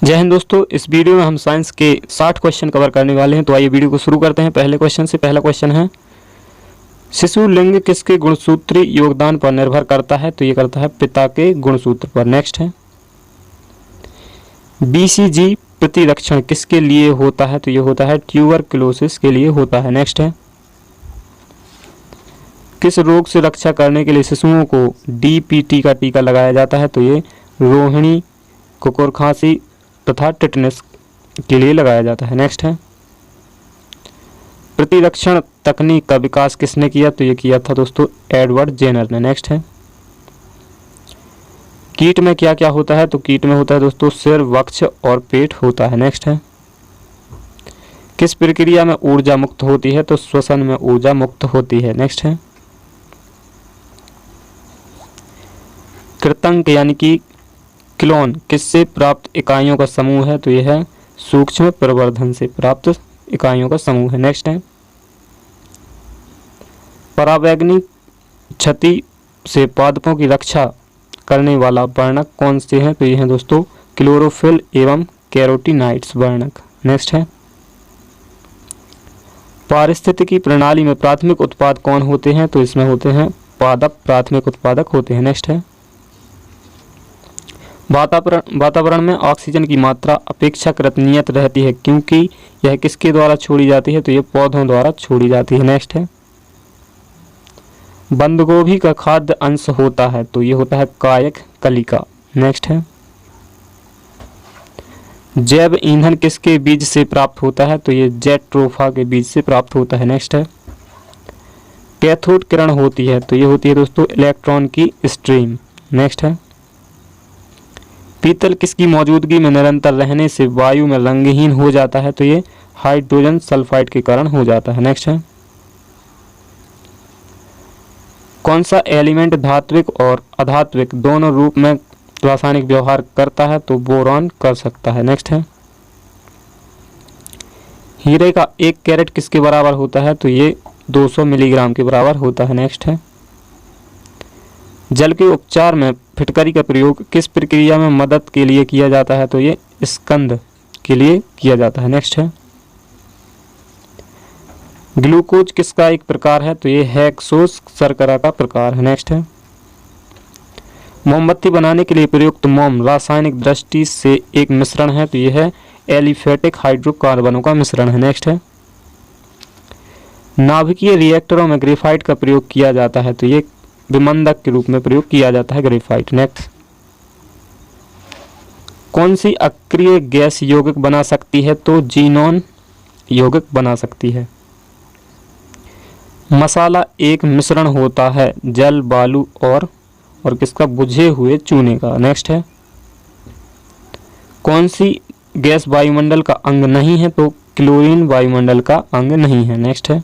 जय हिंद दोस्तों, इस वीडियो में हम साइंस के 60 क्वेश्चन कवर करने वाले हैं। तो आइए वीडियो को शुरू करते हैं। पहले क्वेश्चन से पहला क्वेश्चन है, शिशु लिंग किसके गुणसूत्री योगदान पर निर्भर करता है? तो ये करता है पिता के गुणसूत्र पर। नेक्स्ट है, बीसीजी प्रतिरक्षण किसके लिए होता है? तो ये होता है ट्यूबरक्लोसिस के लिए होता है। नेक्स्ट है, किस रोग से रक्षा करने के लिए शिशुओं को डीपीटी का टीका लगाया जाता है? तो ये रोहिणी, कुकुर खांसी तथा टिटनेस के लिए लगाया जाता है। नेक्स्ट है, प्रतिरक्षण तकनीक का विकास किसने किया? तो ये किया था दोस्तों एडवर्ड जेनर ने। नेक्स्ट है, कीट में क्या क्या होता है? तो कीट में होता है दोस्तों सिर, वक्ष और पेट होता है। नेक्स्ट है, किस प्रक्रिया में ऊर्जा मुक्त होती है? तो श्वसन में ऊर्जा मुक्त होती है। नेक्स्ट है, कृतंक यानी कि क्लोन किससे प्राप्त इकाइयों का समूह है? तो यह है सूक्ष्म प्रवर्धन से प्राप्त इकाइयों का समूह है। नेक्स्ट है, पराबैंगनी क्षति से पादपों की रक्षा करने वाला वर्णक कौन से हैं? तो ये हैं दोस्तों क्लोरोफिल एवं कैरोटीनाइड्स वर्णक। नेक्स्ट है, पारिस्थितिकी प्रणाली में प्राथमिक उत्पाद कौन होते हैं? तो इसमें होते हैं पादप प्राथमिक उत्पादक होते हैं। नेक्स्ट है, वातावरण में ऑक्सीजन की मात्रा अपेक्षाकृत नियत रहती है क्योंकि यह किसके द्वारा छोड़ी जाती है? तो यह पौधों द्वारा छोड़ी जाती है। नेक्स्ट है, बंद गोभी का खाद्य अंश होता है? तो ये होता है कायक कलिका। नेक्स्ट है, जैव ईंधन किसके बीज से प्राप्त होता है? तो ये जेट्रोफा के बीज से प्राप्त होता है। नेक्स्ट है, कैथोड किरण होती है? तो ये होती है दोस्तों इलेक्ट्रॉन की स्ट्रीम। नेक्स्ट है, पीतल किसकी मौजूदगी में निरंतर रहने से वायु में रंगहीन हो जाता है? तो ये हाइड्रोजन सल्फाइड के कारण हो जाता है। नेक्स्ट है, कौन सा एलिमेंट धात्विक और अधात्विक दोनों रूप में रासायनिक व्यवहार करता है? तो बोरॉन कर सकता है। नेक्स्ट है, हीरे का 1 कैरेट किसके बराबर होता है? तो ये 200 मिलीग्राम के बराबर होता है। नेक्स्ट है, जल के उपचार में फिटकरी का प्रयोग किस प्रक्रिया में मदद के लिए किया जाता है? तो ये स्कंद के लिए किया जाता है। नेक्स्ट है, ग्लूकोज किसका एक प्रकार है? तो ये हेक्सोस शर्करा का प्रकार है। नेक्स्ट है, मोमबत्ती बनाने के लिए प्रयुक्त मोम रासायनिक दृष्टि से एक मिश्रण है? तो यह है एलिफेटिक हाइड्रोकार्बनों का मिश्रण है। नेक्स्ट है, नाभिकीय रिएक्टरों में ग्रेफाइट का प्रयोग किया जाता है? तो ये विमंदक के रूप में प्रयोग किया जाता है ग्रेफाइट। नेक्स्ट, कौन सी अक्रिय गैस यौगिक बना सकती है? तो जीनोन यौगिक बना सकती है। मसाला एक मिश्रण होता है जल, बालू और किसका? बुझे हुए चूने का। नेक्स्ट है, कौन सी गैस वायुमंडल का अंग नहीं है? तो क्लोरीन वायुमंडल का अंग नहीं है। नेक्स्ट है,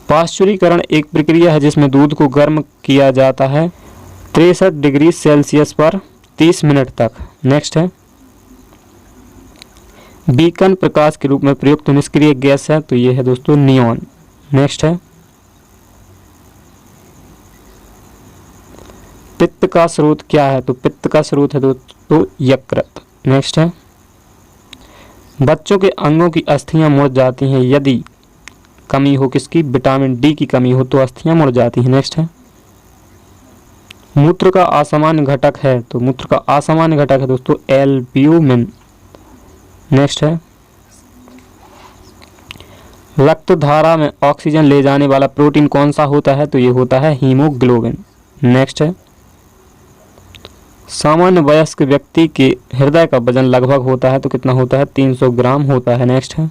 पाश्चुरीकरण एक प्रक्रिया है जिसमें दूध को गर्म किया जाता है 63 डिग्री सेल्सियस पर 30 मिनट तक। नेक्स्ट है, बीकन प्रकाश के रूप में प्रयुक्त निष्क्रिय गैस है? तो ये है दोस्तों नियॉन। नेक्स्ट है, पित्त का स्रोत क्या है? तो पित्त का स्रोत है दोस्तों यकृत। नेक्स्ट है, बच्चों के अंगों की अस्थियां मुड़ जाती हैं यदि कमी हो किसकी? विटामिन डी की कमी हो तो अस्थियां मुड़ जाती हैं। नेक्स्ट है, मूत्र का असामान्य घटक है? तो मूत्र का असामान्य घटक है दोस्तों एल्ब्यूमिन। नेक्स्ट है, रक्त धारा में ऑक्सीजन ले जाने वाला प्रोटीन कौन सा होता है? तो ये होता है हीमोग्लोबिन। नेक्स्ट है, सामान्य वयस्क व्यक्ति के हृदय का वजन लगभग होता है? तो कितना होता है? 300 ग्राम होता है। नेक्स्ट है,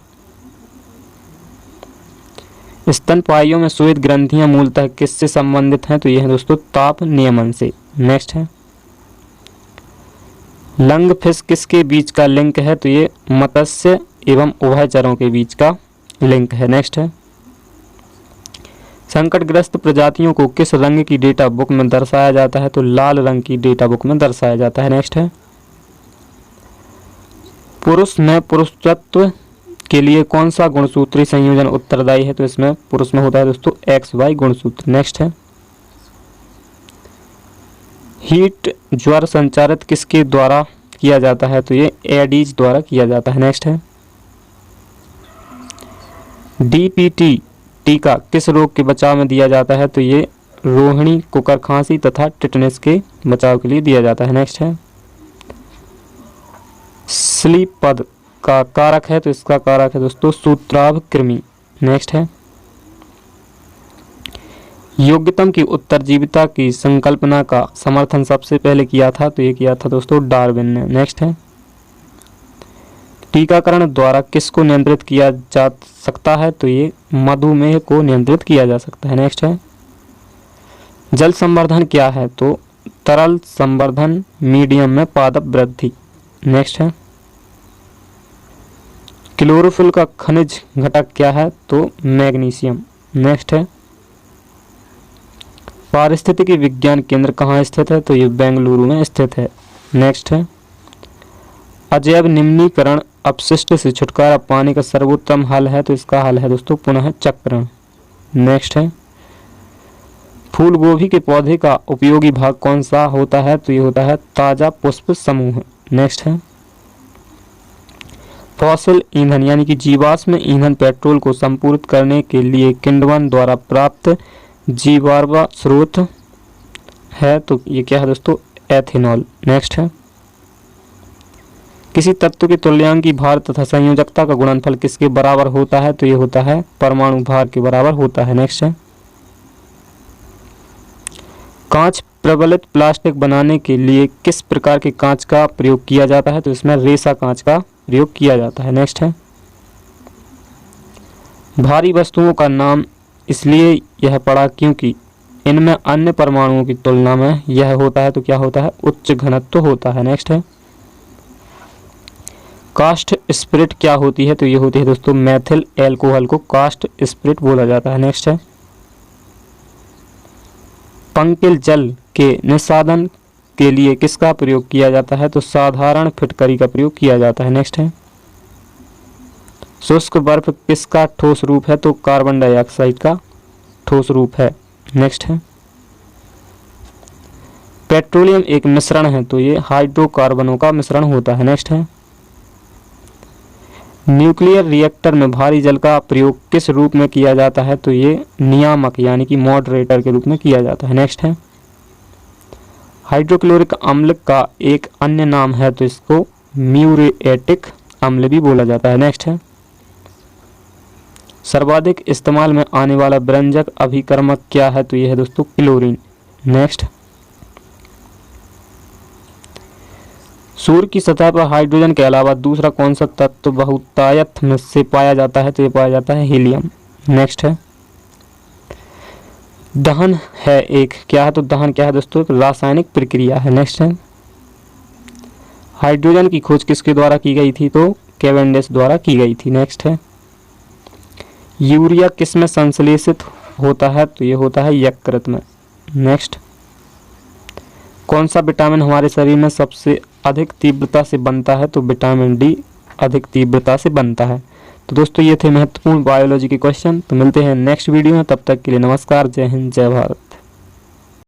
स्तनपाइयों में श्वेत ग्रंथियां मूलतः किससे संबंधित हैं? तो यह है दोस्तों ताप नियमन से। नेक्स्ट है, लंग फिश किसके बीच का लिंक है? तो ये मत्स्य एवं उभयचरों के बीच का लिंक है। नेक्स्ट है, संकटग्रस्त प्रजातियों को किस रंग की डेटा बुक में दर्शाया जाता है? तो लाल रंग की डेटा बुक में दर्शाया जाता है। नेक्स्ट है, पुरुष में पुरुषत्व के लिए कौन सा गुणसूत्री संयोजन उत्तरदायी है? तो इसमें पुरुष में होता है दोस्तों XY गुणसूत्र। नेक्स्ट है, हीट ज्वर संचारित किसके द्वारा किया जाता है? तो ये एडीज द्वारा किया जाता है। नेक्स्ट है डीपीटी टीका किस रोग के बचाव में दिया जाता है? तो ये रोहिणी, कुकर खांसी तथा टिटनेस के बचाव के लिए दिया जाता है। नेक्स्ट है स्लीप पद का कारक है, तो इसका कारक है दोस्तों सूत्राभ कृमि। नेक्स्ट है योग्यतम की उत्तरजीविता की संकल्पना का समर्थन सबसे पहले किया था? तो ये किया था दोस्तों डार्विन ने। नेक्स्ट है टीकाकरण द्वारा किसको नियंत्रित किया जा सकता है? तो ये मधुमेह को नियंत्रित किया जा सकता है। नेक्स्ट है जल संवर्धन क्या है? तो तरल संवर्धन मीडियम में पादप वृद्धि। नेक्स्ट है क्लोरोफिल का खनिज घटक क्या है? तो मैग्नीशियम। नेक्स्ट है पारिस्थितिकी विज्ञान केंद्र कहाँ स्थित है? तो ये बेंगलुरु में स्थित है। नेक्स्ट है अजैव निम्नीकरण अपशिष्ट से छुटकारा पाने का सर्वोत्तम हल है? तो इसका हल है दोस्तों पुनः चक्रण। नेक्स्ट है फूल गोभी के पौधे का उपयोगी भाग कौन सा होता है? तो ये होता है ताजा पुष्प समूह। नेक्स्ट है फॉसिल ईंधन यानी कि जीवाश्म ईंधन पेट्रोल को संपूरित करने के लिए किण्वन द्वारा प्राप्त जीवाश्म स्रोत है? तो ये क्या है दोस्तों एथेनॉल। नेक्स्ट है किसी तत्व के तुल्यांकी भार तथा संयोजकता का गुणनफल किसके बराबर होता है? तो ये होता है परमाणु भार के बराबर होता है। नेक्स्ट है कांच प्रबलित प्लास्टिक बनाने के लिए किस प्रकार के कांच का प्रयोग किया जाता है? तो इसमें रेसा कांच का प्रयोग किया जाता है। नेक्स्ट है भारी वस्तुओं का नाम इसलिए यह पड़ा क्योंकि इनमें अन्य परमाणुओं की तुलना में यह होता है तो क्या होता है उच्च घनत्व होता है। नेक्स्ट है कास्ट स्पिरिट क्या होती है? तो ये होती है दोस्तों मैथिल एल्कोहल को कास्ट स्पिरिट बोला जाता है। नेक्स्ट है पंकिल जल के निस्सादन के लिए किसका प्रयोग किया जाता है? तो साधारण फिटकरी का प्रयोग किया जाता है। नेक्स्ट है शुष्क बर्फ किसका ठोस रूप है? तो कार्बन डाइऑक्साइड का ठोस रूप है। नेक्स्ट है पेट्रोलियम एक मिश्रण है? तो ये हाइड्रोकार्बनों का मिश्रण होता है। नेक्स्ट है न्यूक्लियर रिएक्टर में भारी जल का प्रयोग किस रूप में किया जाता है? तो ये नियामक यानी कि मॉडरेटर के रूप में किया जाता है। नेक्स्ट है हाइड्रोक्लोरिक अम्ल का एक अन्य नाम है? तो इसको म्यूरेटिक अम्ल भी बोला जाता है। नेक्स्ट है सर्वाधिक इस्तेमाल में आने वाला व्यंजक अभिकर्मक क्या है? तो यह है दोस्तों क्लोरीन। नेक्स्ट सूर्य की सतह पर हाइड्रोजन के अलावा दूसरा कौन सा तत्व बहुतायत में से पाया जाता है? तो ये पाया जाता है हीलियम। नेक्स्ट है दहन है एक क्या है? तो दहन क्या है दोस्तों एक रासायनिक प्रक्रिया है। नेक्स्ट है हाइड्रोजन की खोज किसके द्वारा की गई थी? तो कैवेंडिश द्वारा की गई थी। नेक्स्ट है यूरिया किस में संश्लेषित होता है? तो ये होता है यकृत में। नेक्स्ट कौन सा विटामिन हमारे शरीर में सबसे अधिक तीव्रता से बनता है? तो विटामिन डी अधिक तीव्रता से बनता है। तो दोस्तों ये थे महत्वपूर्ण बायोलॉजी के क्वेश्चन। तो मिलते हैं नेक्स्ट वीडियो में, तब तक के लिए नमस्कार, जय हिंद, जय भारत।